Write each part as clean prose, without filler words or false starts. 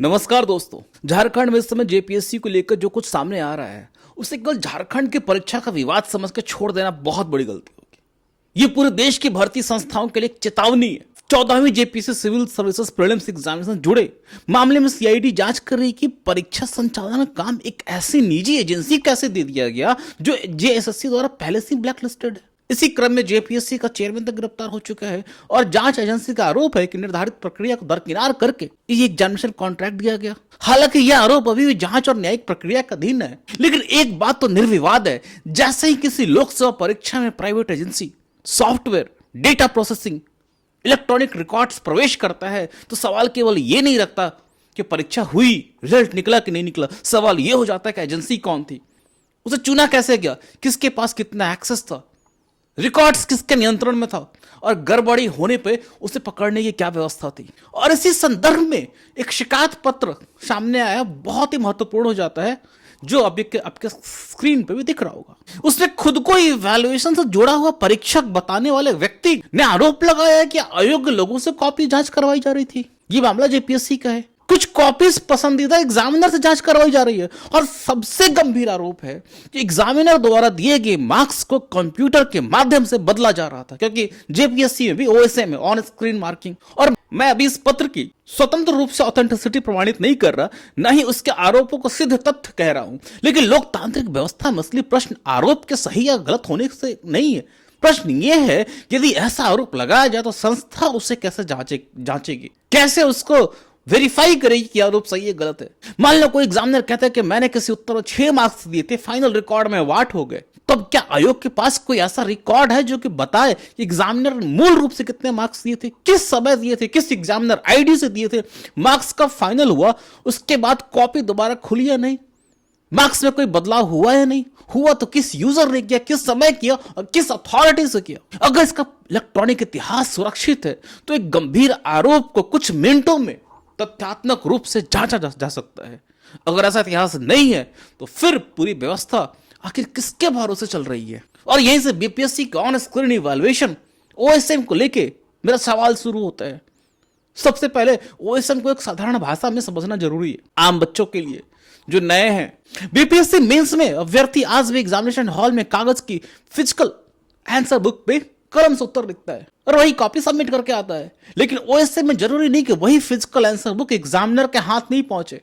नमस्कार दोस्तों। झारखंड में इस समय जेपीएससी को लेकर जो कुछ सामने आ रहा है उसे केवल झारखंड की परीक्षा का विवाद समझ कर छोड़ देना बहुत बड़ी गलती होगी। ये पूरे देश की भर्ती संस्थाओं के लिए एक चेतावनी है। 14वीं JPSC civil services prelims examination जुड़े मामले में सीआईडी जांच कर रही कि परीक्षा संचालन का काम एक ऐसी निजी एजेंसी कैसे दे दिया गया जो जेएसएससी द्वारा पहले से ब्लैक लिस्टेड है। इसी क्रम में जेपीएससी का चेयरमैन तक गिरफ्तार हो चुका है और जांच एजेंसी का आरोप है कि निर्धारित प्रक्रिया को दरकिनार करके ये एग्जामिनेशन कॉन्ट्रैक्ट दिया गया। हालांकि यह आरोप अभी भी जांच और न्यायिक प्रक्रिया का अधीन है, लेकिन एक बात तो निर्विवाद है, जैसे ही किसी लोक सेवा परीक्षा में private agency software, data processing, electronic records प्रवेश करता है तो सवाल केवल ये नहीं रखता कि परीक्षा हुई, रिजल्ट निकला कि नहीं निकला। सवाल ये हो जाता है कि एजेंसी कौन थी, उसे चुना कैसे गया, किसके पास कितना एक्सेस था, रिकॉर्ड्स किसके नियंत्रण में था और गड़बड़ी होने पे उसे पकड़ने की क्या व्यवस्था थी। और इसी संदर्भ में एक शिकायत पत्र सामने आया, बहुत ही महत्वपूर्ण हो जाता है, जो आपके स्क्रीन पे भी दिख रहा होगा। उसने खुद को इवैल्यूएशन से जुड़ा हुआ परीक्षक बताने वाले व्यक्ति ने आरोप लगाया कि अयोग्य लोगों से कॉपी जांच करवाई जा रही थी। ये मामला जेपीएससी का है। कुछ कॉपीज पसंदीदा एग्जामिनर से जांच करवाई जा रही है और सबसे गंभीर आरोप है कि एग्जामिनर द्वारा दिए गए मार्क्स को कंप्यूटर के माध्यम से बदला जा रहा था, क्योंकि जेपीएससी में भी ओएसएम है, ऑन स्क्रीन मार्किंग। और मैं अभी इस पत्र की स्वतंत्र रूप से ऑथेंटिसिटी प्रमाणित नहीं कर रहा, न ही उसके आरोपों को सिद्ध तथ्य कह रहा हूं, लेकिन लोकतांत्रिक व्यवस्था में असली प्रश्न आरोप के सही या गलत होने से नहीं है। प्रश्न यह है कि यदि ऐसा आरोप लगाया जाए तो संस्था उसे कैसे जांचेगी, कैसे उसको वेरीफाई करेगी कि आरोप सही है गलत है। मान लो कोई एग्जामिनर कहता है कि मैंने किसी उत्तर में 6 मार्क्स दिए थे, फाइनल रिकॉर्ड में 8 हो गए, तो अब क्या आयोग के पास कोई ऐसा रिकॉर्ड है जो कि बताए कि एग्जामिनर मूल रूप से कितने मार्क्स दिए थे, किस समय दिए थे, किस एग्जामिनर आईडी से दिए थे, मार्क्स कब फाइनल हुआ, उसके बाद कॉपी दोबारा खुली या नहीं, मार्क्स में कोई बदलाव हुआ या नहीं हुआ, तो किस यूजर ने किया, किस समय किया और किस अथॉरिटी से किया। अगर इसका इलेक्ट्रॉनिक इतिहास सुरक्षित है तो एक गंभीर आरोप को कुछ मिनटों में तथ्यात्मक रूप से जांचा जा सकता है। अगर ऐसा इतिहास नहीं है तो फिर पूरी व्यवस्था आखिर किसके भरोसे चल रही है। और यहीं से बीपीएससी का ऑन स्क्रीन इवैल्यूएशन ओएसएम को लेके मेरा सवाल शुरू होता है। सबसे पहले ओएसएम को एक साधारण भाषा में समझना जरूरी है, आम बच्चों के लिए जो नए हैं। बीपीएससी मेंस में अभ्यर्थी आज भी एग्जामिनेशन हॉल में कागज की फिजिकल आंसर बुक पे कलम से उत्तर लिखता है और वही कॉपी सबमिट करके आता है, लेकिन ओएसएम में जरूरी नहीं कि वही फिजिकल आंसर बुक एग्जामिनर के हाथ नहीं पहुंचे।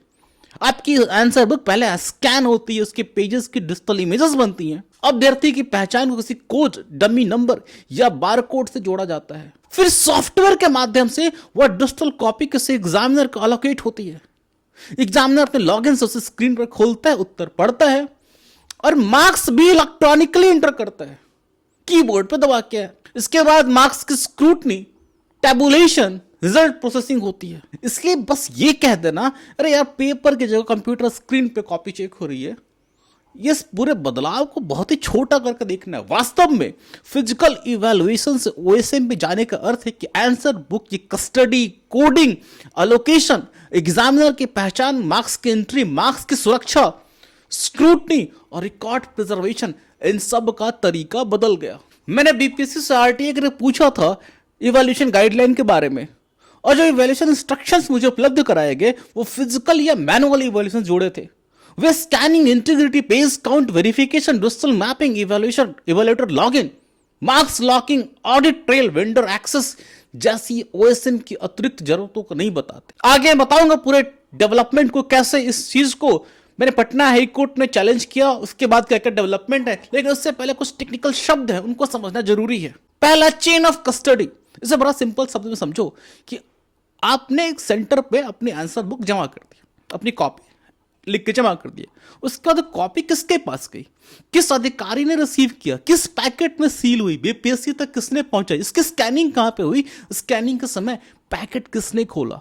आपकी आंसर बुक पहले स्कैन होती है, उसके पेजेस की डिजिटल इमेजेस बनती हैं, अभ्यर्थी की पहचान को किसी कोड, डमी नंबर या बारकोड से जोड़ा जाता है, फिर सॉफ्टवेयर के माध्यम से वह डिजिटल कॉपी किसी एग्जामिनर को अलोकेट होती है। एग्जामिनर अपने लॉगिन से उसे स्क्रीन पर खोलता है, उत्तर पढ़ता है और मार्क्स भी इलेक्ट्रॉनिकली एंटर करता है, कीबोर्ड पे दबा के। इसके बाद मार्क्स की स्क्रूटनी, टैबुलेशन, रिजल्ट प्रोसेसिंग होती है। इसलिए बस ये कह देना अरे यार पेपर की जगह कंप्यूटर स्क्रीन पे कॉपी चेक हो रही है, ये पूरे बदलाव को बहुत ही छोटा करके देखना है। वास्तव में फिजिकल इवैल्यूएशन से ओएसएम पे जाने का अर्थ है कि आंसर बुक की कस्टडी, कोडिंग, अलोकेशन, एग्जामिनर की पहचान, मार्क्स की एंट्री, मार्क्स की सुरक्षा, स्क्रूटनी और रिकॉर्ड प्रिजर्वेशन, इन सब का तरीका बदल गया। मैंने बीपीएससी से आरटीए के लिए पूछा था इवैल्यूएशन गाइडलाइन के बारे में, और जो इवैल्यूएशन इंस्ट्रक्शंस मुझे उपलब्ध कराए गए वो फिजिकल या मैनुअल इवैल्यूएशन जोड़े थे। वे scanning, integrity, page count, verification, digital mapping, evaluation, evaluator login, marks locking, audit trail, vendor access जैसी ओएसएम की अतिरिक्त जरूरतों को नहीं बताते। आगे बताऊंगा पूरे डेवलपमेंट को, कैसे इस चीज को मैंने पटना हाई कोर्ट में चैलेंज किया, उसके बाद क्या क्या डेवलपमेंट है, लेकिन उससे पहले कुछ टेक्निकल शब्द हैं, उनको समझना जरूरी है। पहला, चेन ऑफ कस्टडी। इसे बड़ा सिंपल शब्द में समझो कि आपने एक सेंटर पे अपनी आंसर बुक जमा कर दी, अपनी कॉपी लिख के जमा कर दिया, उसके बाद कॉपी किसके पास गई, किस अधिकारी ने रिसीव किया, किस पैकेट में सील हुई, बीपीएससी तक किसने पहुंचा, इसकी स्कैनिंग कहां पे हुई, स्कैनिंग के समय पैकेट किसने खोला,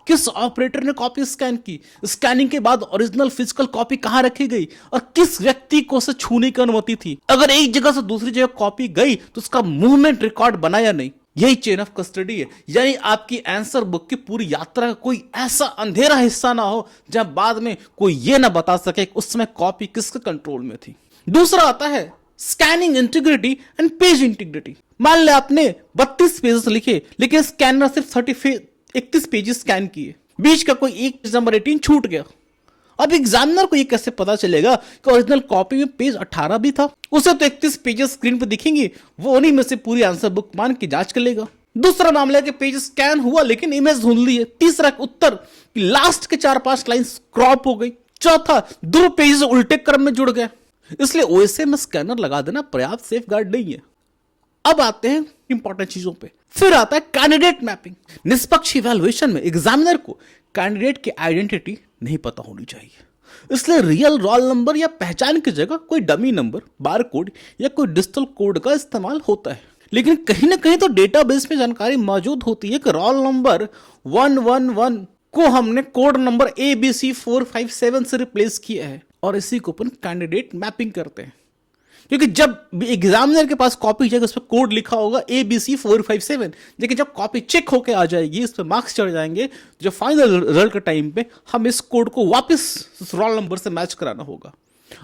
किस ऑपरेटर ने कॉपी स्कैन की, स्कैनिंग के बाद ओरिजिनल फिजिकल कॉपी कहां रखी गई और किस व्यक्ति को उसे छूने की अनुमति थी, अगर एक जगह से दूसरी जगह कॉपी गई तो उसका मूवमेंट रिकॉर्ड बना या नहीं। यही चेन ऑफ कस्टडी है, यानी आपकी आंसर बुक की पूरी यात्रा का कोई ऐसा अंधेरा हिस्सा ना हो जहां बाद में कोई यह ना बता सके कि उस समय कॉपी किसके कंट्रोल में थी। दूसरा आता है scanning integrity and page integrity. मान ले आपने 32 पेजेस लिखे, लेकिन स्कैनर सिर्फ 31 पेजेस स्कैन किए, बीच का कोई एक पेज नंबर 18 छूट गया। अब एग्जामिनर को ये कैसे पता चलेगा कि ओरिजिनल कॉपी में पेज 18 भी था? उसे तो 31 पेजेस स्क्रीन पर दिखेंगे, वो उन्हीं में से पूरी आंसर बुक मान के जांच कर लेगा। दूसरा मामला है कि पेज स्कैन हुआ लेकिन इमेज धुंधली है। तीसरा उत्तर कि लास्ट के 4-5 लाइंस क्रॉप हो गई। चौथा 2 पेज उल्टे क्रम में जुड़ गए। इसलिए ओएसए में स्कैनर लगा देना पर्याप्त सेफ गार्ड नहीं है। अब आते हैं इंपॉर्टेंट चीजों पे। फिर आता है कैंडिडेट मैपिंग। निष्पक्ष इवैल्यूएशन में एग्जामिनर को कैंडिडेट की आइडेंटिटी नहीं पता होनी चाहिए, इसलिए रियल रोल नंबर या पहचान की जगह कोई डमी नंबर, बार कोड या कोई डिजिटल कोड का इस्तेमाल होता है। लेकिन कहीं ना कहीं तो डेटाबेस में जानकारी मौजूद होती है कि रोल नंबर 111 को हमने कोड नंबर ABC457 से रिप्लेस किया है, और इसी को अपन कैंडिडेट मैपिंग करते हैं। क्योंकि जब एग्जामिनर के पास कॉपी जाएगी उस पर कोड लिखा होगा ABC457, लेकिन जब कॉपी चेक होके आ जाएगी, इस पर मार्क्स चढ़ जाएंगे, जो फाइनल रिजल्ट के टाइम पे हम इस कोड को वापस रोल नंबर से मैच कराना होगा।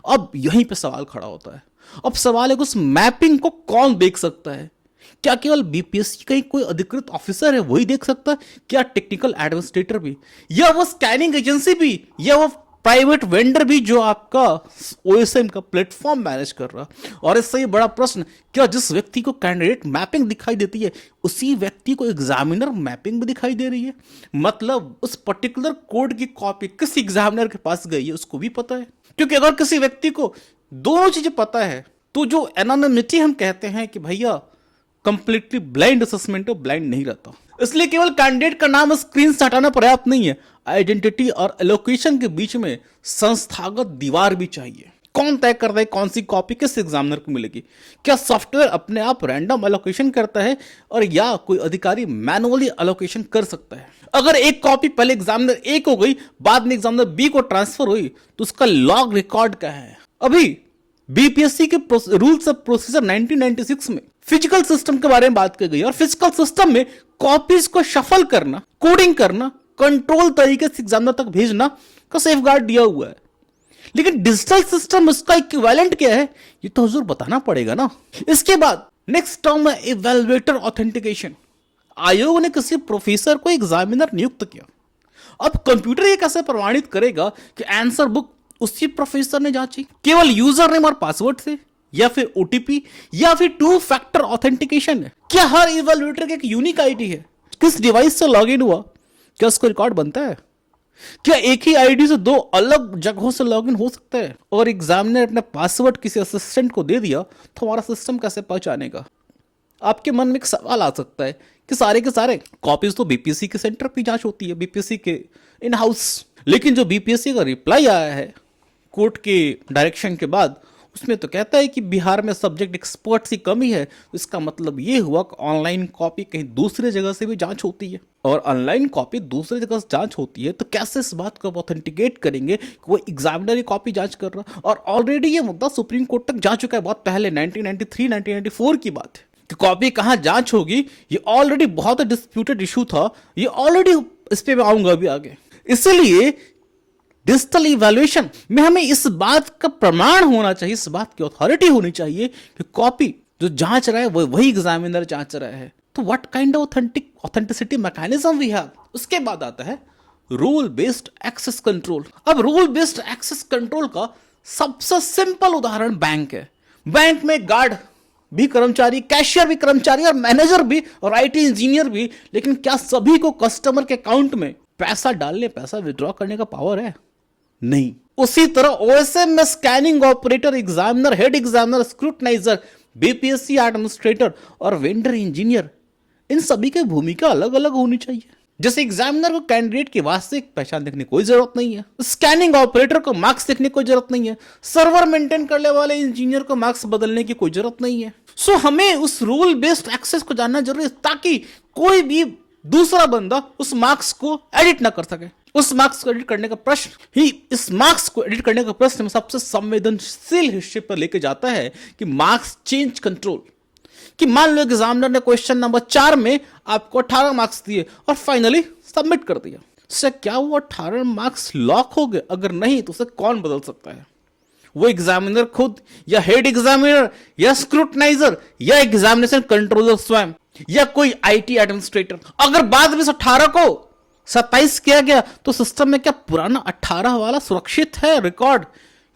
अब यहीं पे सवाल खड़ा होता है। अब सवाल है कि उस मैपिंग को कौन देख सकता है? क्या केवल बीपीएससी का कोई अधिकृत ऑफिसर है वही देख सकता है? क्या टेक्निकल एडमिनिस्ट्रेटर भी, या वो स्कैनिंग एजेंसी भी, या वो प्राइवेट वेंडर भी जो आपका ओएसएम का प्लेटफॉर्म मैनेज कर रहा? और इससे बड़ा प्रश्न, क्या जिस व्यक्ति को कैंडिडेट मैपिंग दिखाई देती है उसी व्यक्ति को एग्जामिनर मैपिंग भी दिखाई दे रही है? मतलब उस पर्टिकुलर कोड की कॉपी किस एग्जामिनर के पास गई है उसको भी पता है। क्योंकि अगर किसी व्यक्ति को दोनों चीजें पता है तो जो एनोनिमिटी हम कहते हैं कि भैया कंप्लीटली ब्लाइंड असेसमेंट ब्लाइंड नहीं रहता। इसलिए केवल कैंडिडेट का नाम स्क्रीन से हटाना पर्याप्त नहीं है, आइडेंटिटी और एलोकेशन के बीच में संस्थागत दीवार भी चाहिए। कौन तय करता है कौन सी कॉपी किस एग्जामिनर को मिलेगी? क्या सॉफ्टवेयर अपने आप रैंडम एलोकेशन करता है, और या कोई अधिकारी मैनुअली एलोकेशन कर सकता है? अगर एक कॉपी पहले एग्जामिनर ए को गई, बाद में एग्जामिनर बी को ट्रांसफर हुई, तो उसका लॉग रिकॉर्ड क्या है? अभी बीपीएससी के रूल्स ऑफ प्रोसीजर 1996 में फिजिकल सिस्टम के बारे में बात की गई, और फिजिकल सिस्टम में कॉपीज को शफल करना, कोडिंग करना, कंट्रोल तरीके से एग्जामिनर तक भेजना का सेफ गार्ड दिया हुआ है। लेकिन डिजिटल सिस्टम उसका इक्विवेलेंट क्या है ये तो हुजूर बताना पड़ेगा ना। इसके बाद नेक्स्ट टर्म है इवैल्यूएटर ऑथेंटिकेशन। आयोग ने किसी प्रोफेसर को एग्जामिनर नियुक्त किया। अब कंप्यूटर ये कैसे प्रमाणित करेगा कि आंसर बुक उसी प्रोफेसर ने जांची? केवल यूजर नेम और पासवर्ड से, या फिर ओटीपी, या फिर 2 फैक्टर ऑथेंटिकेशन है? क्या हर इवैल्यूएटर की एक यूनिक आईडी है? किस डिवाइस से लॉगिन हुआ, क्या उसको रिकॉर्ड बनता है? क्या एक ही आईडी से 2 अलग जगहों से लॉगिन हो सकता है? और एग्जामिनर अपना पासवर्ड किसी असिस्टेंट को दे दिया तो हमारा सिस्टम कैसे पहचानेगा? आपके मन में एक सवाल आ सकता है कि सारे के सारे कॉपीज तो बीपीएससी के सेंटर पर जांच होती है, बीपीएससी के इन हाउस। लेकिन जो बीपीएससी का रिप्लाई आया है कोर्ट के डायरेक्शन के बाद, उसमें तो कहता है कि बिहार में सब्जेक्ट एक्सपर्ट्स की कमी है। इसका मतलब ये हुआ कि ऑनलाइन कॉपी कहीं दूसरी जगह से भी जांच होती है, और ऑनलाइन कॉपी दूसरी जगह से जांच होती है तो कैसे इस बात को ऑथेंटिकेट करेंगे कि वो एग्जामिनर की कॉपी जांच कर रहा? और ऑलरेडी ये मुद्दा सुप्रीम कोर्ट तक जा चुका है, बहुत पहले 1993 1994 की बात है कि कॉपी कहां जांच होगी। ये ऑलरेडी बहुत डिस्प्यूटेड इशू था, ये ऑलरेडी इस पे मैं आऊंगा अभी आगे। इसलिए डिजिटल इवैल्यूएशन में हमें इस बात का प्रमाण होना चाहिए, इस बात की अथॉरिटी होनी चाहिए कि कॉपी जो जांच रहा है वो वही एग्जामिनर जांच रहा है। तो what kind of authenticity mechanism we have? उसके बाद आता है रूल बेस्ड एक्सेस कंट्रोल। अब रूल बेस्ड एक्सेस कंट्रोल का सबसे सिंपल उदाहरण बैंक है। बैंक में गार्ड भी कर्मचारी, कैशियर भी कर्मचारी, और मैनेजर भी, और आईटी इंजीनियर भी। लेकिन क्या सभी को कस्टमर के अकाउंट में पैसा डालने, पैसा विड्रॉ करने का पावर है? नहीं। उसी तरह ओएसएम में scanning operator, examiner, head examiner, scrutinizer, BPSC administrator और वेंडर इंजीनियर, इन सभी की भूमिका अलग अलग होनी चाहिए। जैसे एग्जामिनर को कैंडिडेट की वास्तविक पहचान देखने की कोई जरूरत नहीं है, स्कैनिंग ऑपरेटर को मार्क्स देखने की कोई जरूरत नहीं है, सर्वर मेंटेन करने वाले इंजीनियर को मार्क्स बदलने की कोई जरूरत नहीं है। सो हमें उस रूल बेस्ड एक्सेस को जानना जरूरी है, ताकि कोई भी दूसरा बंदा उस मार्क्स को एडिट ना कर सके। उस मार्क्स को एडिट करने का प्रश्न ही, इस मार्क्स को एडिट करने का प्रश्न में सबसे संवेदनशील हिस्से पर लेके जाता है कि मार्क्स चेंज कंट्रोल। कि मान लो एग्जामिनर ने क्वेश्चन नंबर 4 में आपको 18 मार्क्स दिए और फाइनली सबमिट कर दिया। इससे क्या वो 18 मार्क्स लॉक हो गए? अगर नहीं तो उसे कौन बदल सकता है? वो एग्जामिनर खुद, या हेड एग्जामिनर, या स्क्रूटनाइजर, या एग्जामिनेशन कंट्रोलर स्वयं, या कोई आईटी एडमिनिस्ट्रेटर। अगर बाद में 18 को 27 किया गया तो सिस्टम में क्या पुराना 18 वाला सुरक्षित है रिकॉर्ड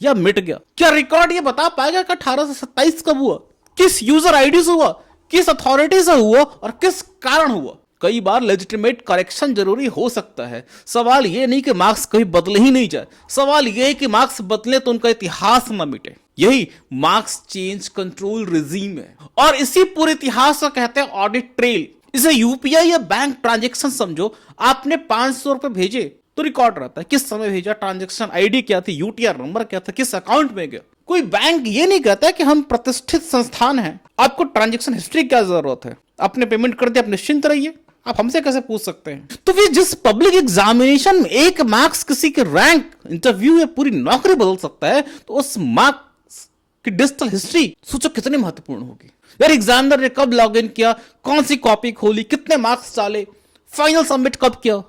या मिट गया? क्या रिकॉर्ड ये बता पाएगा कि 18 से 27 कब हुआ, किस यूजर आईडी से हुआ, किस अथॉरिटी से हुआ और किस कारण हुआ? कई बार लेजिटिमेट करेक्शन जरूरी हो सकता है। सवाल ये नहीं कि मार्क्स कभी बदले ही नहीं जाए, सवाल ये है कि मार्क्स बदले तो उनका इतिहास न मिटे। यही मार्क्स चेंज कंट्रोल रिजीम है और इसी पूरे इतिहास को कहते हैं ऑडिट ट्रेल। इसे यूपीआई या बैंक ट्रांजेक्शन समझो। आपने 500 रुपए भेजे तो रिकॉर्ड रहता है, किस समय भेजा, ट्रांजेक्शन आईडी क्या थी, यूटीआर नंबर क्या था, किस अकाउंट में गया। कोई बैंक ये नहीं कहता कि हम प्रतिष्ठित संस्थान हैं, आपको ट्रांजेक्शन हिस्ट्री क्या जरूरत है, आपने पेमेंट कर दिया, आप निश्चिंत रहिए, आप हमसे कैसे पूछ सकते हैं? तो फिर जिस पब्लिक एग्जामिनेशन में एक मार्क्स किसी के रैंक, इंटरव्यू या पूरी नौकरी बदल सकता है, तो उस मार्क्स की डिजिटल हिस्ट्री सोचो कितनी महत्वपूर्ण होगी। यार एग्जामिनर ने कब लॉग इन किया, कौन सी कॉपी खोली, कितने मार्क्स डाले, फाइनल सबमिट कब किया,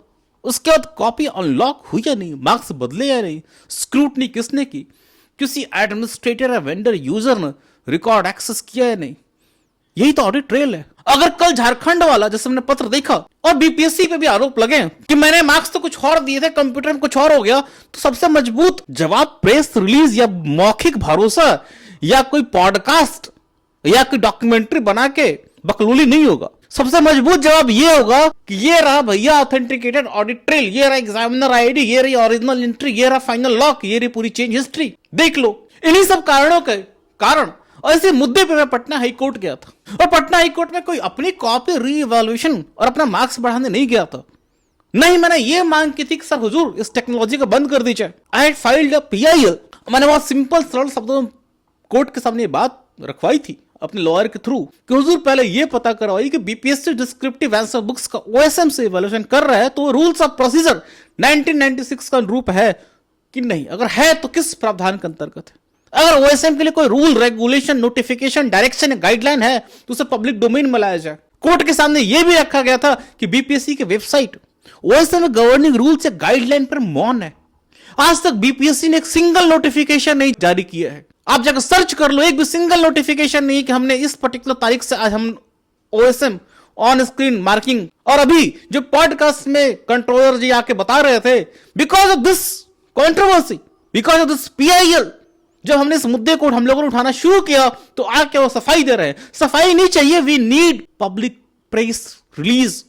उसके बाद कॉपी अनलॉक हुई या नहीं, मार्क्स बदले या नहीं, स्क्रूटनी किसने की, किसी एडमिनिस्ट्रेटर या वेंडर यूजर ने रिकॉर्ड एक्सेस किया या नहीं। यही तो ऑडिट ट्रेल है। अगर कल झारखंड वाला, जैसे हमने पत्र देखा, और बीपीएससी पे भी आरोप लगे कि मैंने मार्क्स तो कुछ और दिए थे, कंप्यूटर में कुछ और हो गया, तो सबसे मजबूत जवाब प्रेस रिलीज या मौखिक भरोसा या कोई पॉडकास्ट या कोई डॉक्यूमेंट्री बना के बकलोली नहीं होगा। सबसे मजबूत जवाब ये होगा कि ये रहा भैया ऑथेंटिकेटेड ऑडिट ट्रेल, ये रहा एग्जामिनर आईडी, ये रही ओरिजिनल एंट्री, ये रहा फाइनल लॉक, ये रही पूरी चेंज हिस्ट्री, देख लो। इन्हीं सब कारणों के कारण और इसी मुद्दे पे मैं पटना हाईकोर्ट गया था, और पटना हाईकोर्ट में कोई अपनी कॉपी री इवैल्यूएशन और अपना मार्क्स बढ़ाने नहीं गया था। नहीं, मैंने ये मांग की थी कि सर हुजूर इस टेक्नोलॉजी को बंद कर दीजिए। I had filed a PIL. मैंने बहुत सिंपल सरल शब्दों में कोर्ट के सामने ये बात रखवाई थी अपने लॉयर के थ्रू कि हुजूर पहले ये पता करवाइए कि बीपीएससी डिस्क्रिप्टिव आंसर बुक्स का ओएसएम से इवैल्यूएशन कर रहा है तो रूल्स ऑफ प्रोसीजर 1996 का अनुरूप है कि नहीं, अगर है तो किस प्रावधान के अंतर्गत है। अगर ओएसएम के लिए कोई रूल, रेगुलेशन, नोटिफिकेशन, डायरेक्शन या गाइडलाइन है तो उसे पब्लिक डोमेन में लाया जाए। कोर्ट के सामने यह भी रखा गया था कि बीपीएससी के वेबसाइट ओएसएम गवर्निंग रूल्स या गाइडलाइन पर मौन है। आज तक बीपीएससी ने एक सिंगल नोटिफिकेशन नहीं जारी किया है। आप जाकर सर्च कर लो, एक भी सिंगल नोटिफिकेशन नहीं कि हमने इस पर्टिकुलर तारीख से आज हम ओएसएम ऑन स्क्रीन मार्किंग। और अभी जो पॉडकास्ट में कंट्रोलर जी आके बता रहे थे, because of this controversy, because of this PIL, जब हमने इस मुद्दे को हम लोगों ने उठाना शुरू किया तो आके वो सफाई दे रहे हैं। सफाई नहीं चाहिए, we need public press release.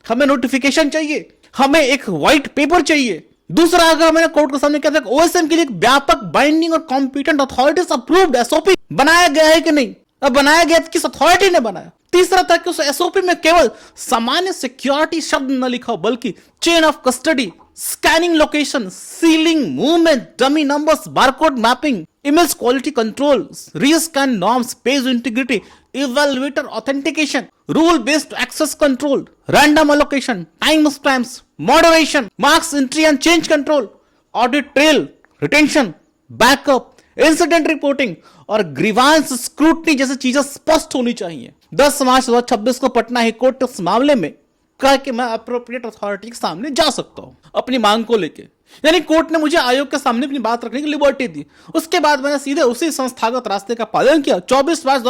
हमें नोटिफिकेशन चाहिए, हमें एक व्हाइट पेपर चाहिए। दूसरा, अगर मैंने कोर्ट के सामने कहता है ओएसएम के लिए एक व्यापक, बाइंडिंग और कॉम्पिटेंट अथॉरिटीज अप्रूव्ड एसओपी बनाया गया है कि नहीं, अब बनाया गया तो किस अथॉरिटी ने बनाया। तीसरा था कि उस एसओपी में केवल सामान्य सिक्योरिटी शब्द न लिखा बल्कि chain of custody, scanning location, sealing, movement, dummy numbers, barcode mapping, image quality control, rescan norms, page integrity, evaluator authentication, rule based access control, random allocation, time stamps, moderation, marks entry and change control, audit trail, retention, backup, incident reporting और grievance scrutiny जैसी चीजें स्पष्ट होनी चाहिए। 10 मार्च 2026 को Patna high court इस मामले में कहा कि मैं अप्रोप्रिएट अथॉरिटी के सामने जा सकता हूं अपनी मांग को लेके। यानी कोर्ट ने मुझे आयोग के सामने अपनी बात रखने की लिबर्टी दी। उसके बाद मैंने सीधे उसी संस्थागत रास्ते का पालन किया। 24 मार्च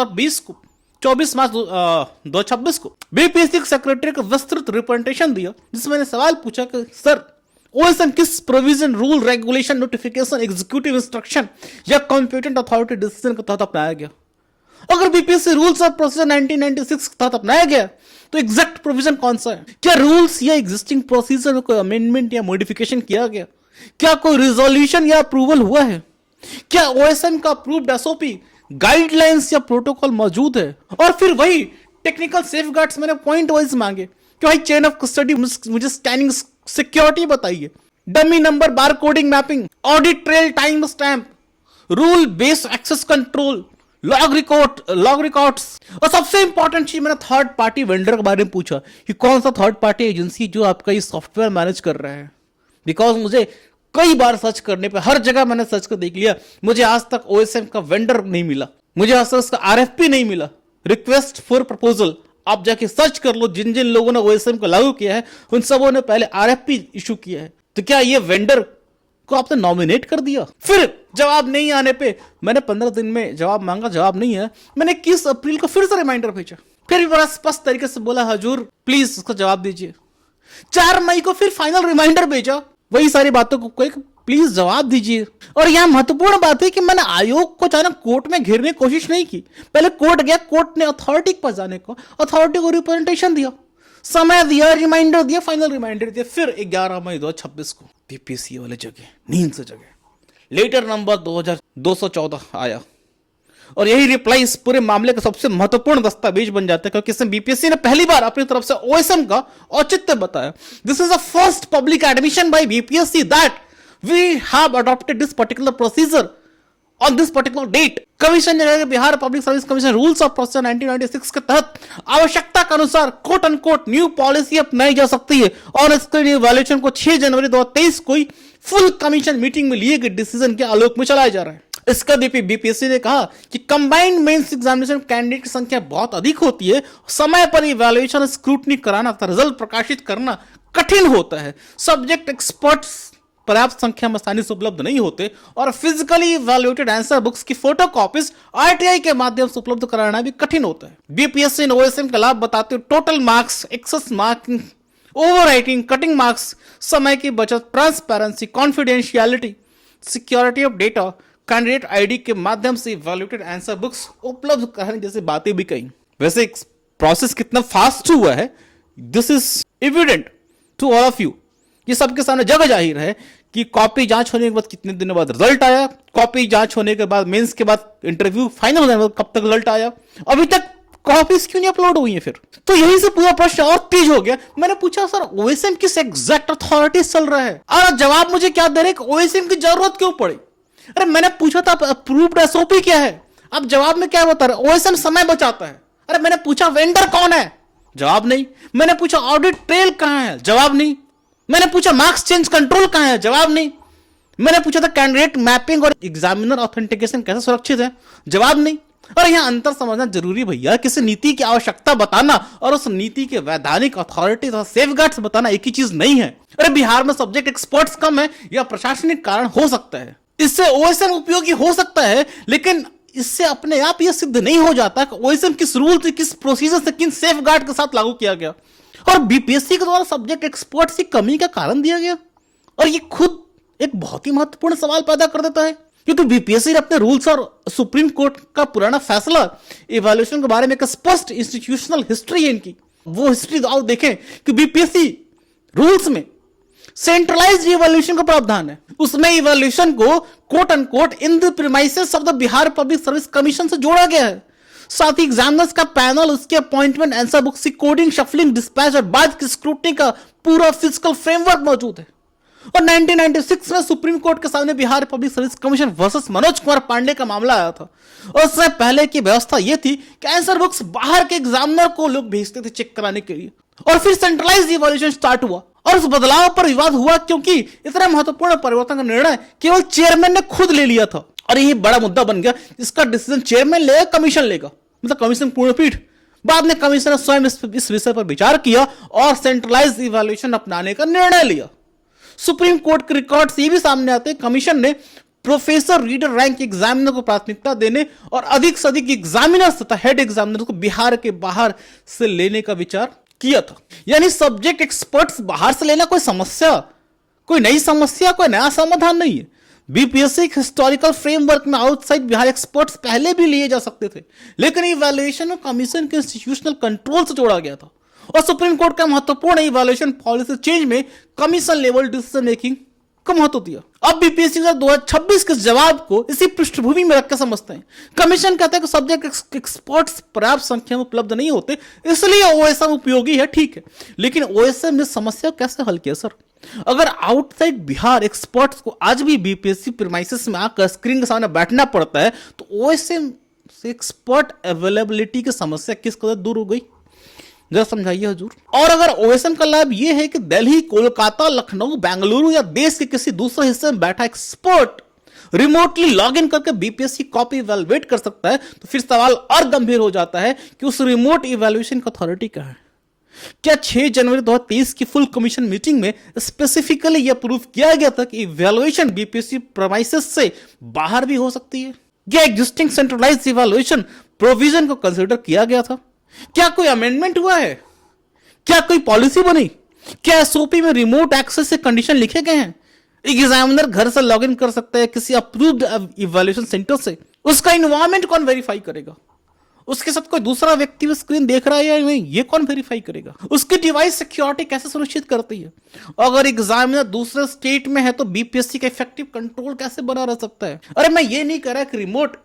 2026 को बीपीएससी सेक्रेटरी को विस्तृत रिप्रेजेंटेशन दिया, जिसमें मैंने सवाल पूछा कि सर ओएसएम किस provision, rule, regulation, notification, executive instruction या कॉम्पिटेंट अथॉरिटी डिसीजन के तहत अपनाया गया। अगर बीपीएससी रूल्स ऑफ प्रोसीजर 1996 के तहत अपनाया गया तो एग्जैक्ट प्रोविजन कौन सा है? क्या रूल्स या एग्जिस्टिंग प्रोसीजर में कोई अमेंडमेंट या मॉडिफिकेशन किया गया? क्या कोई रिजोल्यूशन या अप्रूवल हुआ है? क्या ओएसएम का अप्रूव्ड एसओपी, गाइडलाइंस या प्रोटोकॉल मौजूद है? और फिर वही टेक्निकल सेफगार्ड्स मैंने पॉइंट वाइज मांगे कि भाई चेन ऑफ कस्टडी, मुझे स्कैनिंग सिक्योरिटी बताइए, dummy number, bar coding mapping, audit trail, time stamp, rule based access control, log records. और सबसे इंपॉर्टेंट चीज, मैंने थर्ड पार्टी वेंडर के बारे में पूछा कि कौन सा थर्ड पार्टी एजेंसी जो आपका ये सॉफ्टवेयर मैनेज कर रहा है। बिकॉज मुझे कई बार सर्च करने पे, हर जगह मैंने सर्च कर देख लिया, मुझे आज तक ओएसएम का वेंडर नहीं मिला, मुझे आज तक उसका आरएफपी नहीं मिला, रिक्वेस्ट फॉर प्रपोजल। आप जाके सर्च कर लो, जिन जिन लोगों ने ओएसएम को लागू किया है उन सबों ने पहले आरएफपी इशू किया है। तो क्या ये वेंडर को आपने नॉमिनेट कर दिया? फिर जवाब नहीं आने पे मैंने 15 दिन में जवाब मांगा, जवाब नहीं है। मैंने 21 अप्रैल को फिर से रिमाइंडर भेजा, फिर भी बड़ा स्पष्ट तरीके से बोला, हजूर प्लीज उसका जवाब दीजिए। 4 मई को फिर फाइनल रिमाइंडर भेजा, वही सारी बातों को प्लीज जवाब दीजिए। और यहां महत्वपूर्ण बात है कि मैंने आयोग को अचानक कोर्ट में घेरने की कोशिश नहीं की। पहले कोर्ट गया, कोर्ट ने अथॉरिटी के पास जाने को, अथॉरिटी को रिप्रेजेंटेशन दिया, समय दिया, रिमाइंडर दिया, फाइनल रिमाइंडर दिया। फिर 11 मई 2026 को बीपीएससी वाले जगह, नींद से जगह, लेटर नंबर 2214 आया और यही रिप्लाई इस पूरे मामले का सबसे महत्वपूर्ण दस्तावेज बन जाता है, क्योंकि इसमें बीपीएससी ने पहली बार अपनी तरफ से ओएसएम का औचित्य बताया। This is the first public admission by BPSC that we have adopted this particular procedure on this particular date. Commission ने कहा कि Bihar public service commission rules of procedure 1996 के तहत आवश्यकता के अनुसार कोट अनकोट न्यू पॉलिसी अपनाई जा सकती है और इसके इवैल्यूएशन को 6 जनवरी 2023 को फुल कमीशन मीटिंग में लिए गए डिसीजन के आलोक में चलाया जा रहा है। इसका बीपीएससी ने कहा कि कंबाइंड मेंस एग्जामिनेशन कैंडिडेट की संख्या बहुत अधिक होती है, समय पर इवैल्यूएशन स्क्रूटनी कराना तथा रिजल्ट प्रकाशित करना कठिन होता है, सब्जेक्ट एक्सपर्ट्स पर्याप्त संख्या में आसानी से उपलब्ध नहीं होते और फिजिकली इवैल्यूएटेड आंसर बुक्स की फोटो कॉपीज आरटीआई के माध्यम से उपलब्ध कराना भी कठिन होता है। बीपीएससी ने ओएसएम का लाभ बताते हुए total marks, excess marking, overwriting, cutting marks, समय की बचत, transparency, confidentiality, security of data, candidate ID के माध्यम से इवैल्यूएटेड आंसर बुक्स उपलब्ध कराने जैसी बातें भी कही। वैसे प्रोसेस कितना फास्ट हुआ है, this is evident to all of you. ये सबके सामने जगह जाहिर है कि कॉपी जांच होने के बाद कितने दिनों बाद रिजल्ट आया, कॉपी जांच होने के बाद मेंस के बाद इंटरव्यू फाइनल होने के बाद कब तक रिजल्ट आया, अभी तक कॉपीज क्यों नहीं अपलोड हुई है? फिर तो यही से पूरा प्रश्न और तेज हो गया। मैंने पूछा सर ओएसएम किस एग्जैक्ट अथॉरिटी चल रहा है, और जवाब मुझे क्या दे रहे कि ओएसएम की जरूरत क्यों पड़ी। अरे मैंने पूछा था अप्रूव्ड एसओपी क्या है, अब जवाब में क्या बता रहे, ओएसएम समय बचाता है। अरे मैंने पूछा वेंडर कौन है, जवाब नहीं। मैंने पूछा ऑडिट ट्रेल कहां है, जवाब नहीं। मैंने पूछा मार्क्स चेंज कंट्रोल कहां है, जवाब नहीं। मैंने पूछा था कैंडिडेट मैपिंग और एग्जामिनर ऑथेंटिकेशन कैसे सुरक्षित है, जवाब नहीं। और यहां अंतर समझना जरूरी भैया, किसी नीति की आवश्यकता बताना और उस नीति के वैधानिक अथॉरिटी और सेफगार्ड्स बताना एक ही चीज नहीं है। अरे बिहार में सब्जेक्ट एक्सपर्ट्स कम है, या प्रशासनिक कारण हो सकता है, इससे ओएसएम उपयोगी हो सकता है, लेकिन इससे अपने आप यह सिद्ध नहीं हो जाता कि ओएसएम किस रूल से, किस प्रोसीजर से, किन सेफगार्ड के साथ लागू किया गया और बीपीएससी के द्वारा सब्जेक्ट एक्सपर्ट्स की कमी का कारण दिया गया। और ये खुद एक बहुत ही महत्वपूर्ण सवाल पैदा कर देता है, क्योंकि बीपीएससी ने अपने रूल्स और सुप्रीम कोर्ट का पुराना फैसला इवैल्यूएशन के बारे में एक स्पष्ट इंस्टीट्यूशनल हिस्ट्री है इनकी, वो हिस्ट्री आओ देखें कि बीपीएससी रूल्स में सेंट्रलाइज्ड इवैल्यूएशन का प्रावधान है, उसमें इवैल्यूएशन को quote unquote in the premises of the Bihar public service commission से जोड़ा गया है। साथ ही एग्जामिनर्स का पैनल, उसके अपॉइंटमेंट, आंसर बुक्स की कोडिंग, शफलिंग, डिस्पैच और बाद की स्क्रूटनी का पूरा फिजिकल फ्रेमवर्क मौजूद है। और 1996 में सुप्रीम कोर्ट के सामने Bihar public service commission versus Manoj Kumar Pandey का मामला आया था और उससे पहले की व्यवस्था यह थी कि आंसर बुक्स बाहर के एग्जामिनर को लोग भेजते थे चेक कराने के लिए, और फिर सेंट्रलाइज्ड इवैल्यूएशन स्टार्ट हुआ और उस बदलाव पर विवाद हुआ क्योंकि इतना महत्वपूर्ण परिवर्तन का निर्णय केवल चेयरमैन ने खुद ले लिया था और यही बड़ा मुद्दा बन गया। इसका डिसीजन चेयरमैन लेगा, कमीशन लेगा, मतलब कमीशन पूर्णपीठ। बाद में कमीशन ने स्वयं इस विषय पर विचार किया और सेंट्रलाइज्ड इवैल्यूएशन अपनाने का निर्णय लिया। सुप्रीम कोर्ट के रिकॉर्ड्स ये भी सामने आते हैं, कमीशन ने प्रोफेसर रीडर रैंक एग्जामिनर को प्राथमिकता देने और अधिक से अधिक एग्जामिनर्स तथा हेड एग्जामिनर को बिहार के बाहर से लेने का विचार किया था। यानी सब्जेक्ट एक्सपर्ट्स बाहर से लेना कोई समस्या, कोई नई समस्या, कोई नया समाधान नहीं है। बीपीएससी हिस्टोरिकल फ्रेमवर्क में आउटसाइड बिहार एक्सपर्ट्स पहले भी लिए जा सकते थे, लेकिन इवैल्यूएशन और कमीशन के इंस्टीट्यूशनल कंट्रोल से जोड़ा गया था और सुप्रीम कोर्ट का महत्वपूर्ण इवैल्यूएशन पॉलिसी चेंज में कमीशन लेवल डिसीजन मेकिंग का महत्व दिया। अब बीपीएससी 2026 के जवाब को इसी पृष्ठभूमि में रखकर समझते हैं। कमीशन कहता है कि सब्जेक्ट एक्सपर्ट्स पर्याप्त संख्या में उपलब्ध नहीं होते, इसलिए ओएसएम उपयोगी है, ठीक है, लेकिन ओएसएम ने समस्या कैसे हल किया सर? अगर आउटसाइड बिहार एक्सपर्ट्स को आज भी बीपीएससी प्रीमाइसेस में आकर स्क्रीन के सामने बैठना पड़ता है, तो ओएसएम से एक्सपर्ट अवेलेबिलिटी की समस्या किस कदर दूर हो गई, जरा समझाइए हजूर। और अगर ओएसएम का लाभ यह है कि दिल्ली, कोलकाता, लखनऊ, बेंगलुरु या देश के किसी दूसरे हिस्से में बैठा एक्सपर्ट रिमोटली लॉग इन करके बीपीएससी कॉपी इवैल्यूएट कर सकता है, तो फिर सवाल और गंभीर हो जाता है कि उस रिमोट इवैल्यूएशन का अथॉरिटी क्या है? क्या 6 जनवरी 2023 की फुल कमीशन मीटिंग में स्पेसिफिकली यह प्रूव किया गया था कि इवैल्यूएशन बीपीएससी प्रीमाइसेस से बाहर भी हो सकती है? क्या एग्जिस्टिंग सेंट्रलाइज्ड इवैल्यूएशन प्रोविजन को कंसीडर किया गया था? क्या कोई अमेंडमेंट हुआ है? क्या कोई पॉलिसी बनी? क्या एसओपी में रिमोट एक्सेस से कंडीशन लिखे गए हैं? एग्जामिनर घर से लॉगिन कर सकता है किसी अप्रूव्ड इवैल्यूएशन सेंटर से। उसका इन्वायरमेंट कौन वेरीफाई करेगा? उसके साथ कोई दूसरा व्यक्ति वो स्क्रीन देख रहा है या नहीं, ये कौन वेरीफाई करेगा? उसकी डिवाइस सिक्योरिटी कैसे सुनिश्चित करती है? अगर एग्जामिनर दूसरे स्टेट में है तो बीपीएससी का इफेक्टिव कंट्रोल कैसे बना रह सकता है? अरे मैं ये नहीं कह रहा कि रिमोट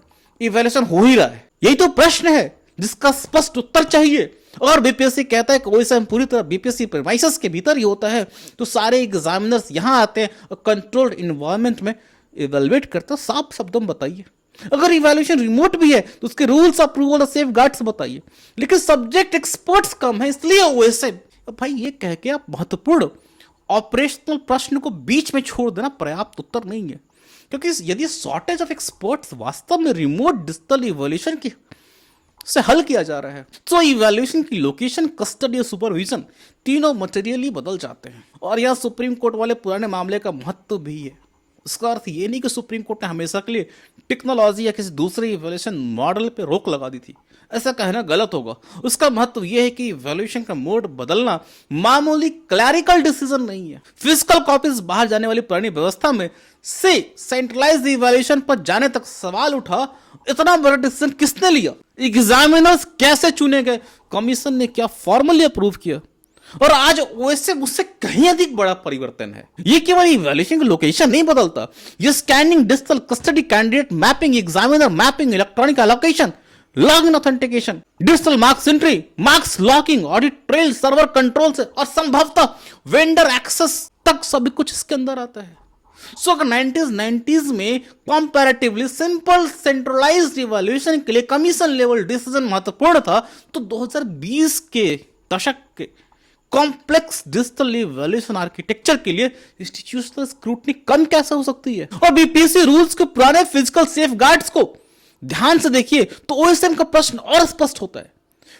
इवैल्यूएशन हो ही रहा है, यही तो प्रश्न है जिसका स्पष्ट उत्तर चाहिए। और बीपीएससी कहता है कि ओएसएम पूरी तरह बीपीएससी प्रीमाइसेस के भीतर ही होता है, तो सारे एग्जामिनर्स यहां आते हैं और कंट्रोल्ड इन्वायरमेंट में इवेलुएट करते हैं। साफ शब्दों में बताइए, अगर इवैल्यूएशन रिमोट भी है तो उसके रूल्स अप्रूवल और सेफ गार्ड्स बताइए। लेकिन सब्जेक्ट एक्सपर्ट्स कम है, इसलिए ओएसएम। भाई ये कह के आप महत्वपूर्ण ऑपरेशनल प्रश्न को बीच में छोड़ देना पर्याप्त उत्तर नहीं है, क्योंकि यदि शॉर्टेज ऑफ एक्सपर्ट्स वास्तव में रिमोट डिजिटल इवैल्यूएशन की से हल किया जा रहा है, तो इवैल्यूएशन की लोकेशन, कस्टडी और सुपरविजन तीनों मटेरियली बदल जाते हैं। और यह सुप्रीम कोर्ट वाले पुराने मामले का महत्व भी है। इसका अर्थ ये नहीं कि सुप्रीम कोर्ट ने हमेशा के लिए टेक्नोलॉजी या किसी दूसरे इवैल्यूएशन मॉडल पे रोक लगा दी थी, ऐसा कहना गलत होगा। उसका महत्व यह है कि इवैल्यूएशन का मोड बदलना मामूली क्लैरिकल डिसीजन नहीं है। फिजिकल कॉपीज बाहर जाने वाली पुरानी व्यवस्था में से सेंट्रलाइज्ड इवैल्यूएशन पर जाने तक सवाल उठा, इतना बड़ा डिसीजन किसने लिया? एग्जामिनर्स कैसे चुने गए? कमीशन ने क्या फॉर्मली अप्रूव किया? और आज ओएसएम उससे कहीं अधिक बड़ा परिवर्तन है। ये केवल इवैल्यूएशन की लोकेशन नहीं बदलता, ये scanning, digital custody, candidate mapping, examiner mapping, electronic allocation, login authentication, digital marks entry, marks locking, audit trail, server control से और संभवतः वेंडर एक्सेस तक सभी कुछ इसके अंदर आता है। सो अगर 90s में कंपैरेटिवली सिंपल सेंट्रलाइज्ड इवैल्यूएशन के लिए कमीशन लेवल डिसीजन महत्वपूर्ण था, तो 2020 के दशक के कॉम्प्लेक्स डिजिटल इवैल्यूएशन आर्किटेक्चर के लिए इंस्टीट्यूशनल स्क्रूटनी कम कैसे हो सकती है? और बीपीएससी रूल्स के पुराने फिजिकल सेफ गार्ड्स को ध्यान से देखिए तो ओएसएम का प्रश्न और स्पष्ट होता है।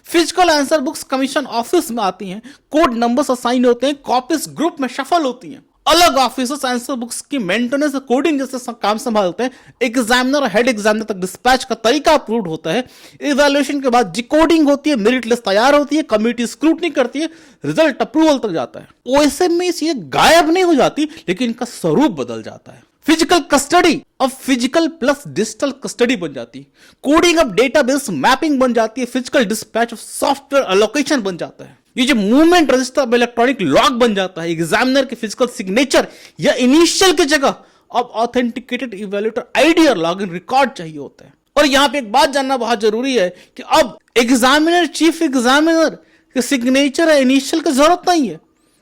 Physical answer books commission office में आती हैं, कोड नंबर्स असाइन होते हैं, कॉपीज ग्रुप में शफल होती हैं। अलग ऑफिसर्स आंसर बुक्स की मेंटेनेंस, कोडिंग जैसे काम संभालते हैं। एग्जामिनर और हेड एग्जामिनर तक डिस्पैच का तरीका अप्रूव्ड होता है। इवैल्यूएशन के बाद डिकोडिंग होती है, मेरिट लिस्ट तैयार होती है, कमिटी स्क्रूटनी करती है, रिजल्ट अप्रूवल तक जाता है। ओएसएम में ये गायब नहीं हो जाती, लेकिन इनका स्वरूप बदल जाता है। फिजिकल कस्टडी अब फिजिकल प्लस डिजिटल कस्टडी बन जाती है। कोडिंग अब डेटाबेस मैपिंग बन जाती है। Physical dispatch of software allocation बन जाता है। ये जो मूवमेंट रजिस्टर अब इलेक्ट्रॉनिक लॉग बन जाता है। एग्जामिनर के फिजिकल सिग्नेचर या इनिशियल की जगह अब ऑथेंटिकेटेड इवैल्यूएटर आईडी और लॉगिन रिकॉर्ड चाहिए होता है। और यहां पे एक बात जानना बहुत जरूरी है कि अब एग्जामिनर, चीफ एग्जामिनर के सिग्नेचर या इनिशियल की जरूरत नहीं है।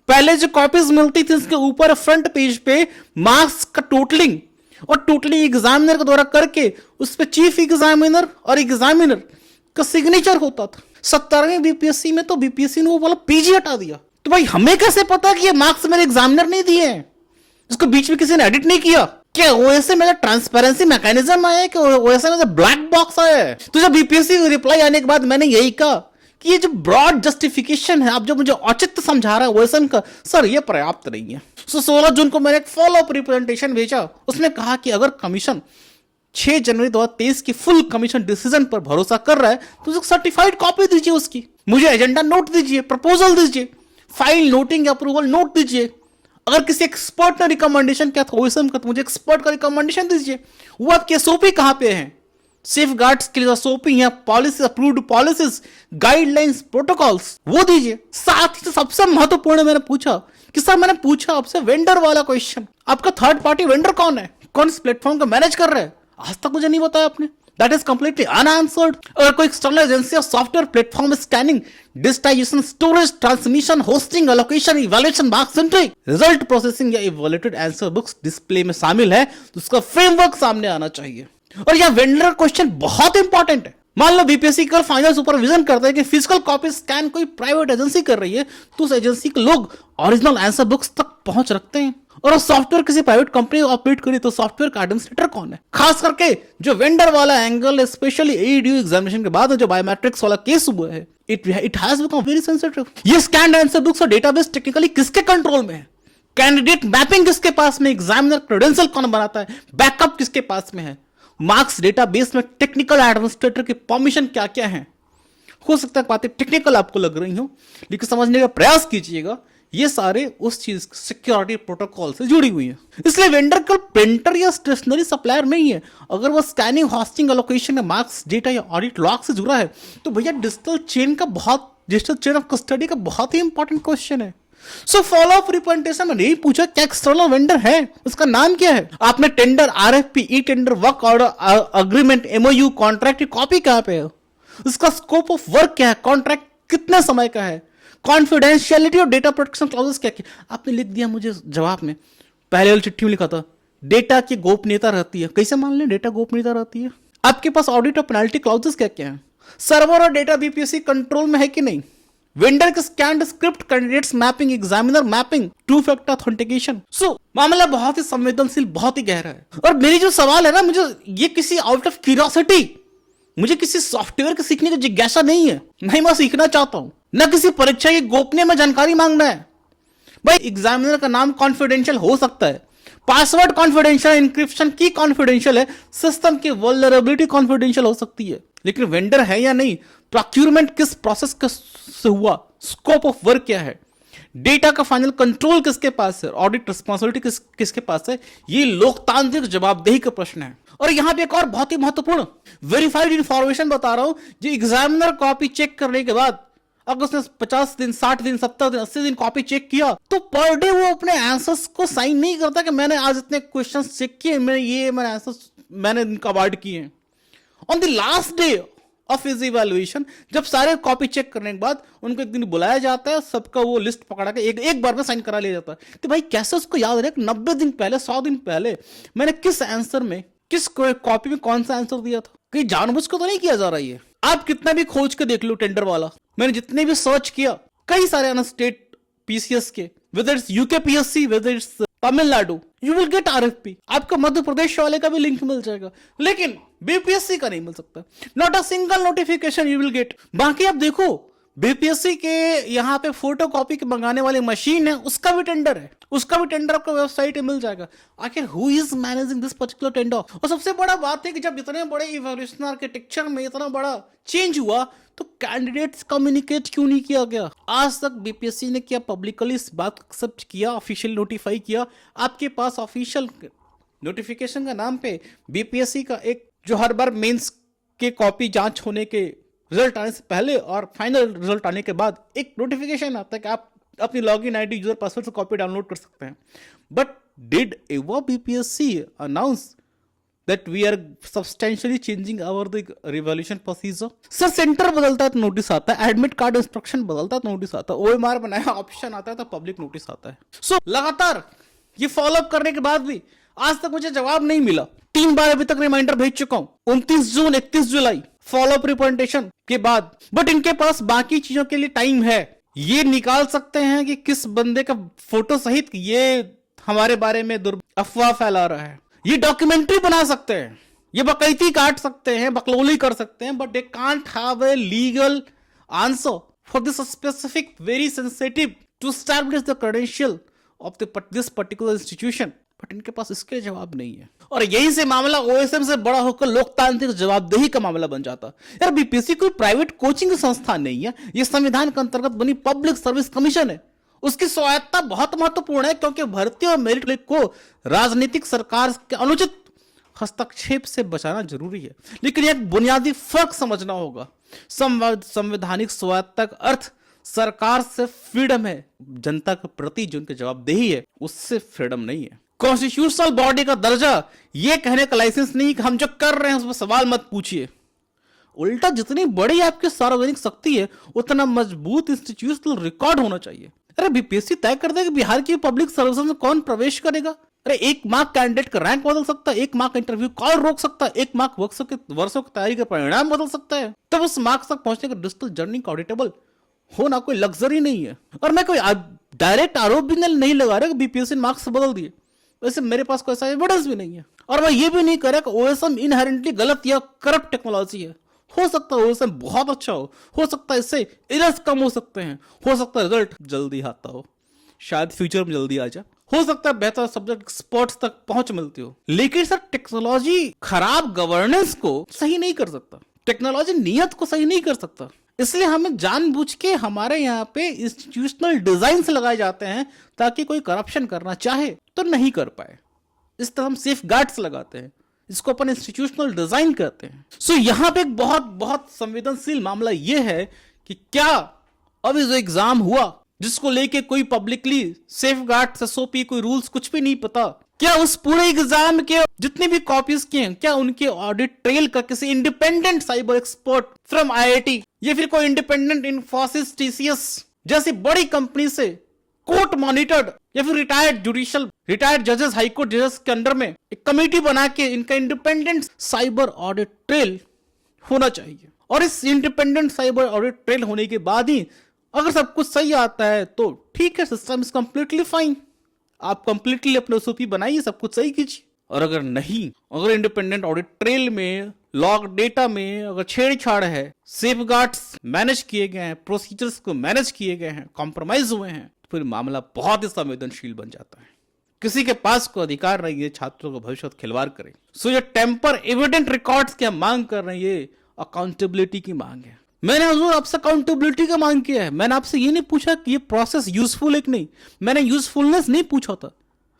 पहले जो कॉपीज मिलती थी उसके ऊपर फ्रंट पेज पे मार्क्स का टोटलिंग और टोटलिंग एग्जामिनर के द्वारा करके उस पर चीफ एग्जामिनर और एग्जामिनर का सिग्नेचर होता था। 17वीं बीपीएससी में तो बीपीएससी ने वो वाला पीजी हटा दिया। तो भाई हमें कैसे पता कि ये मार्क्स मेरे एग्जामिनर नहीं दिए हैं? इसको बीच में किसी ने एडिट नहीं किया क्या? ओएसएम में ट्रांसपेरेंसी मैकेनिज्म आया है कि ओएसएम में ब्लैक बॉक्स आया है? तो जब बीपीएससी रिप्लाई आने के बाद मैंने यही कहा कि ये जो ब्रॉड जस्टिफिकेशन है, आप जो मुझे औचित्य समझा रहा है ओएसएम का, सर ये पर्याप्त नहीं है। 16 जून को मैंने एक फॉलो अप रिप्रेजेंटेशन भेजा, उसमें कहा कि अगर कमीशन 6 जनवरी 2023 की फुल कमीशन डिसीजन पर भरोसा कर रहा है तो उसको सर्टिफाइड कॉपी दीजिए, उसकी मुझे एजेंडा नोट दीजिए, प्रपोजल दीजिए, फाइल नोटिंग अप्रूवल नोट दीजिए। अगर किसी एक्सपर्ट ने रिकमेंडेशन किया था ओएसएम का, तो मुझे एक्सपर्ट का रिकमेंडेशन दीजिए। वो आपके एसओपी कहां पे हैं? सेफ गार्ड्स के लिए एसओपी या policy, approved policies, guidelines, protocols, वो दीजिए। साथ ही सबसे महत्वपूर्ण मैंने पूछा कि सर, मैंने पूछा आपसे वेंडर वाला क्वेश्चन, आपका थर्ड पार्टी वेंडर कौन है? कौन इस प्लेटफॉर्म को मैनेज कर रहा है? आज तक मुझे नहीं बताया आपने। That is completely unanswered. अगर कोई एक्सटर्नल एजेंसी और software platform scanning, digitisation, storage, transmission, hosting, allocation, evaluation, marks entry, result processing या इवैल्यूएटेड आंसर बुक्स डिस्प्ले में शामिल है, तो उसका फ्रेमवर्क सामने आना चाहिए। और यह वेंडर क्वेश्चन बहुत इंपॉर्टेंट है। मान लो बीपीएससी कल फाइनल सुपरविजन करता है कि फिजिकल कॉपी स्कैन कोई प्राइवेट एजेंसी कर रही है, तो उस एजेंसी के लोग ओरिजिनल आंसर बुक्स तक पहुंच रखते हैं। और सॉफ्टवेयर किसी प्राइवेट कंपनी ऑपरेट करी तो सॉफ्टवेयर का एडमिनिस्ट्रेटर कौन है? खास करके जो वेंडर वाला एंगल, स्पेशली एईडीयू एग्जामिनेशन के बाद जो बायोमेट्रिक्स वाला केस हुआ है, it has become very sensitive. ये स्कैन्ड आंसर बुक्स और डेटाबेस टेक्निकली किसके कंट्रोल में है? कैंडिडेट मैपिंग किसके पास में? एग्जामिनर क्रेडेंशियल कौन बनाता है? बैकअप किसके पास में है? मार्क्स डेटाबेस में टेक्निकल एडमिनिस्ट्रेटर की परमिशन क्या क्या है? हो सकता है बातें टेक्निकल आपको लग रही हो, लेकिन समझने का प्रयास कीजिएगा ये सारे उस चीज सिक्योरिटी प्रोटोकॉल से जुड़ी हुई है। इसलिए वेंडर केवल प्रिंटर या स्टेशनरी सप्लायर नहीं है। अगर वो scanning, hosting, allocation, marks, data या ऑडिट लॉग से जुड़ा है तो भैया डिजिटल चेन ऑफ कस्टडी का बहुत ही इंपॉर्टेंट क्वेश्चन है। सो फॉलो अप रिप्रेजेंटेशन में नहीं पूछा क्या एक्सटर्नल वेंडर है, उसका नाम क्या है, आपने tender, RFP, e tender, work order, agreement, MOU, contract की कॉपी कहां पे है, उसका स्कोप ऑफ वर्क क्या है, कॉन्ट्रैक्ट कितने समय का है, कॉन्फिडेंशियलिटी और डेटा प्रोटेक्शन क्लॉजेस क्या क्या। आपने लिख दिया मुझे जवाब में, पहले वाली चिट्ठी में लिखा था डेटा की गोपनीयता रहती है। कैसे मान लें डेटा गोपनीयता रहती है? आपके पास ऑडिट और पेनल्टी क्लॉजेस क्या क्या है, सर्वर और डेटा बीपीएससी कंट्रोल में है कि नहीं, वेंडर के scanned script, candidates mapping, examiner mapping, two factor authentication. So मामला बहुत ही संवेदनशील, बहुत ही गहरा है। और मेरी जो सवाल है ना, मुझे ये किसी आउट ऑफ क्यूरियोसिटी, मुझे किसी सॉफ्टवेयर के सीखने की जिज्ञासा नहीं है, नहीं मैं सीखना चाहता हूं, न किसी परीक्षा की गोपनीय में जानकारी मांगना है। भाई एग्जामिनर का नाम कॉन्फिडेंशियल हो सकता है, पासवर्ड कॉन्फिडेंशियल, इंक्रिप्शन की कॉन्फिडेंशियल है, सिस्टम की वल्नरेबिलिटी कॉन्फिडेंशियल हो सकती है, लेकिन वेंडर है या नहीं, प्रोक्यूरमेंट किस प्रोसेस से हुआ, स्कोप ऑफ वर्क क्या है, डेटा का फाइनल कंट्रोल किसके पास है, ऑडिट रिस्पॉन्सिबिलिटी किसके पास है, ये लोकतांत्रिक जवाबदेही का प्रश्न है। और यहां पे एक और बहुत ही महत्वपूर्ण वेरीफाइड इंफॉर्मेशन बता रहा हूं, जो एग्जामिनर कॉपी चेक करने के बाद अगर उसने 50 दिन, 60 दिन, 70 दिन, 80 दिन कॉपी चेक किया तो पर डे वो अपने आंसर्स को साइन नहीं करता कि मैंने आज इतने क्वेश्चंस चेक किए, मैंने आंसर्स मैंने इनका अवॉइड किए हैं। On the last day of his evaluation, जब सारे कॉपी चेक करने के बाद उनको एक दिन बुलाया जाता है, सबका वो लिस्ट पकड़ा के एक बार में साइन करा लिया जाता है। तो भाई कैसे उसको याद रहे 90 दिन पहले, 100 दिन पहले मैंने किस आंसर में, किस कॉपी में कौन सा आंसर दिया था? कहीं जानबूझ को तो नहीं किया जा रहा है। आप कितना भी खोज के देख लो टेंडर वाला, मैंने जितने भी सर्च किया, कई सारे अनस्टेट पीसीएस के, whether it's UK PSC, whether it's Tamil Nadu, you will get RFP. आपको मध्य प्रदेश वाले का भी लिंक मिल जाएगा, लेकिन बीपीएससी का नहीं मिल सकता। Not a single notification you will get. बाकी आप देखो बीपीएससी के यहाँ पे फोटो कॉपी के मंगाने वाली मशीन है, उसका भी टेंडर है, उसका भी टेंडर आपको वेबसाइट में मिल जाएगा। आखिर who is managing this particular tender? और सबसे बड़ा बात है कि जब इतने बड़े इवोल्यूशन आर्किटेक्चर में इतना बड़ा चेंज हुआ तो कैंडिडेट्स कम्युनिकेट क्यों नहीं किया गया? आज तक बीपीएससी ने क्या पब्लिकली इस बात को एक्सेप्ट किया, ऑफिशियल नोटिफाई किया? आपके पास ऑफिशियल नोटिफिकेशन का नाम पे बीपीएससी का एक, जो हर बार मेंस के कॉपी जांच होने के रिजल्ट आने से पहले और फाइनल रिजल्ट आने के बाद एक नोटिफिकेशन आता है कि आप अपनी लॉगिन आईडी, यूजर पासवर्ड से कॉपी डाउनलोड कर सकते हैं। But did ever BPSC announce that we are substantially changing our the revaluation procedure? Sir centre बदलता है तो नोटिस आता है, एडमिट कार्ड इंस्ट्रक्शन बदलता है तो नोटिस आता है, ओएमआर बनाया ऑप्शन आता है तो पब्लिक नोटिस आता है। सो लगातार ये फॉलो अप करने के बाद भी आज तक मुझे जवाब नहीं मिला। 3 बार अभी तक रिमाइंडर भेज चुका हूं, 29 जून, 31 जुलाई फॉलो अप रिप्रेजेंटेशन के बाद, बट इनके पास बाकी चीजों के लिए टाइम है। ये निकाल सकते हैं कि किस बंदे का फोटो सहित ये हमारे बारे में अफवाह फैला रहा है। ये डॉक्यूमेंट्री बना सकते हैं, ये बकैती काट सकते हैं, बकलोली कर सकते हैं, but they can't have a legal answer for this specific very sensitive to establish the credential of this particular institution. But इनके पास इसके जवाब नहीं है, और यही से मामला ओएसएम से बड़ा होकर लोकतांत्रिक जवाबदेही का मामला बन जाता। यार बीपीएससी कोई प्राइवेट कोचिंग संस्था नहीं है, ये संविधान के अंतर्गत बनी पब्लिक सर्विस कमीशन है। उसकी स्वायत्ता बहुत महत्वपूर्ण है, क्योंकि भर्ती और मेरिट लिस्ट को राजनीतिक सरकार के अनुचित हस्तक्षेप से बचाना जरूरी है। लेकिन एक बुनियादी फर्क समझना होगा, संवैधानिक स्वायत्ता का अर्थ सरकार से फ्रीडम है, जनता के प्रति जो उनकी जवाबदेही है उससे फ्रीडम नहीं है। कॉन्स्टिट्यूशनल बॉडी का दर्जा यह कहने का लाइसेंस नहीं कि हम जो कर रहे हैं उस पर सवाल मत पूछिए। उल्टा जितनी बड़ी आपकी सार्वजनिक शक्ति है उतना मजबूत इंस्टीट्यूशनल रिकॉर्ड होना चाहिए। अरे बीपीएससी तय कर दे कि बिहार की पब्लिक सर्विस में कौन प्रवेश करेगा। अरे 1 मार्क कैंडिडेट का रैंक बदल सकता है, 1 मार्क इंटरव्यू कॉल रोक सकता है, 1 मार्क वर्षों की तैयारी का परिणाम बदल सकता है। तब उस मार्क्स तक पहुंचने का डिजिटल जर्नी का ऑडिटेबल होना कोई लग्जरी नहीं है। और मैं कोई डायरेक्ट आरोप भी नहीं लगा रहा कि बीपीएससी मार्क्स बदल दिए, वैसे मेरे पास कोई ऐसा एविडेंस भी नहीं है। और मैं ये भी नहीं कह रहा कि ओएसएम इनहेरेंटली गलत या करप्ट टेक्नोलॉजी है। हो सकता है ओएसएम बहुत अच्छा हो सकता है इससे एरर्स कम हो सकते हैं, हो सकता है रिजल्ट जल्दी आता हो, शायद फ्यूचर में जल्दी आ जाए, हो सकता है बेहतर सब्जेक्ट एक्सपर्ट्स तक पहुंच मिलती हो। लेकिन सर टेक्नोलॉजी खराब गवर्नेंस को सही नहीं कर सकता, टेक्नोलॉजी नियत को सही नहीं कर सकता। इसलिए हमें जानबूझ के हमारे यहाँ पे इंस्टीट्यूशनल डिजाइन लगाए जाते हैं ताकि कोई करप्शन करना चाहे तो नहीं कर पाए। इस तरह हम सेफ गार्ड्स लगाते हैं, इसको अपन इंस्टीट्यूशनल डिजाइन कहते हैं। सो यहाँ पे एक बहुत बहुत संवेदनशील मामला यह है कि क्या अभी जो एग्जाम हुआ जिसको लेके कोई पब्लिकली सेफ गार्ड्स, एसओपी, कोई रूल्स कुछ भी नहीं पता, क्या उस पूरे एग्जाम के जितने भी कॉपीज किए हैं क्या उनके ऑडिट ट्रेल का किसी independent cyber expert from IIT या फिर कोई इंडिपेंडेंट इन्फोसिस, टीसीएस जैसी बड़ी कंपनी से कोर्ट मॉनिटर्ड या फिर रिटायर्ड जजेस, हाईकोर्ट जजेस के अंडर में एक कमेटी बना के इनका इंडिपेंडेंट साइबर ऑडिट ट्रेल होना चाहिए। और इस इंडिपेंडेंट साइबर ऑडिट ट्रेल होने के बाद ही अगर सब कुछ सही आता है तो ठीक है, सिस्टम इज कंप्लीटली फाइन, आप कंप्लीटली अपने एसओपी बनाइए, सब कुछ सही कीजिए। और अगर नहीं, अगर इंडिपेंडेंट ऑडिट ट्रेल में, लॉग डेटा में अगर छेड़छाड़ है, सेफगार्ड्स मैनेज किए गए हैं, प्रोसीजर्स को मैनेज किए गए हैं, कॉम्प्रोमाइज हुए हैं, तो फिर मामला बहुत ही संवेदनशील बन जाता है। किसी के पास कोई अधिकार नहीं है छात्रों का भविष्य खिलवाड़ करे। सो ये टेम्पर एविडेंट रिकॉर्ड्स की हम मांग कर रहे हैं, ये अकाउंटेबिलिटी की मांग है। मैंने हुजूर आपसे अकाउंटेबिलिटी का मांग किया है, मैंने आपसे ये नहीं पूछा कि ये प्रोसेस यूजफुल है कि नहीं, मैंने यूजफुलनेस नहीं पूछा था,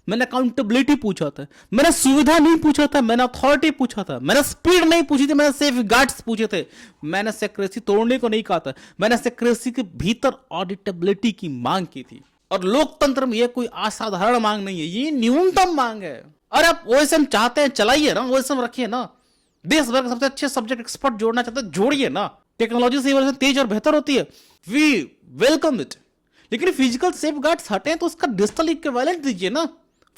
मैंने अकाउंटेबिलिटी पूछा था, मैंने सुविधा नहीं पूछा था, मैंने अथॉरिटी पूछा था, मैंने स्पीड नहीं पूछी थी, मैंने सेफ गार्ड्स पूछे थे, मैंने सेक्रेसी तोड़ने को नहीं कहा था, मैंने सेक्रेसी के भीतर ऑडिटेबिलिटी की मांग की थी। और लोकतंत्र में यह कोई असाधारण मांग नहीं है, ये न्यूनतम मांग है। अरे आप ओएसएम चाहते हैं चलाइए ना, ओएसएम रखिए ना, देश भर के सबसे अच्छे सब्जेक्ट एक्सपर्ट जोड़ना चाहते हैं जोड़िए ना, टेक्नोलॉजी से वर्जन तेज और बेहतर होती है, वी वेलकम इट। लेकिन फिजिकल सेफ गार्ड्स हटें तो उसका डिजिटल इक्विवेलेंट दीजिए ना,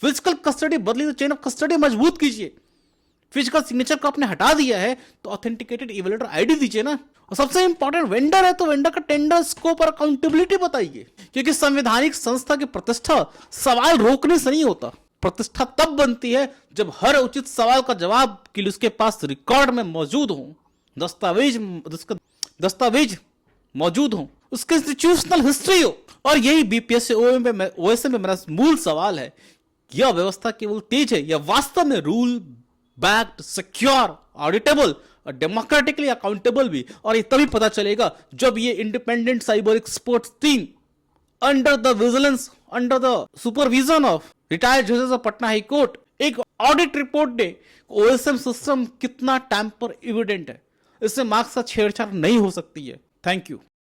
फिजिकल कस्टडी बदली तो चेन ऑफ कस्टडी मजबूत कीजिए। फिजिकल सिग्नेचर को आपने हटा दिया है तो ऑथेंटिकेटेड इवेल्यूएटर आईडी दीजिए ना। और सबसे इंपॉर्टेंट, वेंडर है तो वेंडर का टेंडर स्कोप और अकाउंटेबिलिटी बताइए, क्योंकि संवैधानिक संस्था की प्रतिष्ठा सवाल रोकने से नहीं होता, प्रतिष्ठा तब बनती है जब हर उचित सवाल का जवाब के लिए उसके पास रिकॉर्ड में मौजूद हो, दस्तावेज मौजूद हो, उसके इंस्टीट्यूशनल हिस्ट्री हो। और यही बीपीएससी ओएसएम में मेरा मूल सवाल है, यह व्यवस्था केवल तेज है या वास्तव में रूल बैक्ड, सिक्योर, ऑडिटेबल और डेमोक्रेटिकली अकाउंटेबल भी। और ये तभी पता चलेगा जब ये independent cyber experts team under the vigilance, under the supervision of retired जजेस ऑफ पटना हाई कोर्ट एक ऑडिट रिपोर्ट दे ओएसएम सिस्टम कितना टैम्पर एविडेंट है। इससे मार्क्स का छेड़छाड़ नहीं हो सकती है। Thank you.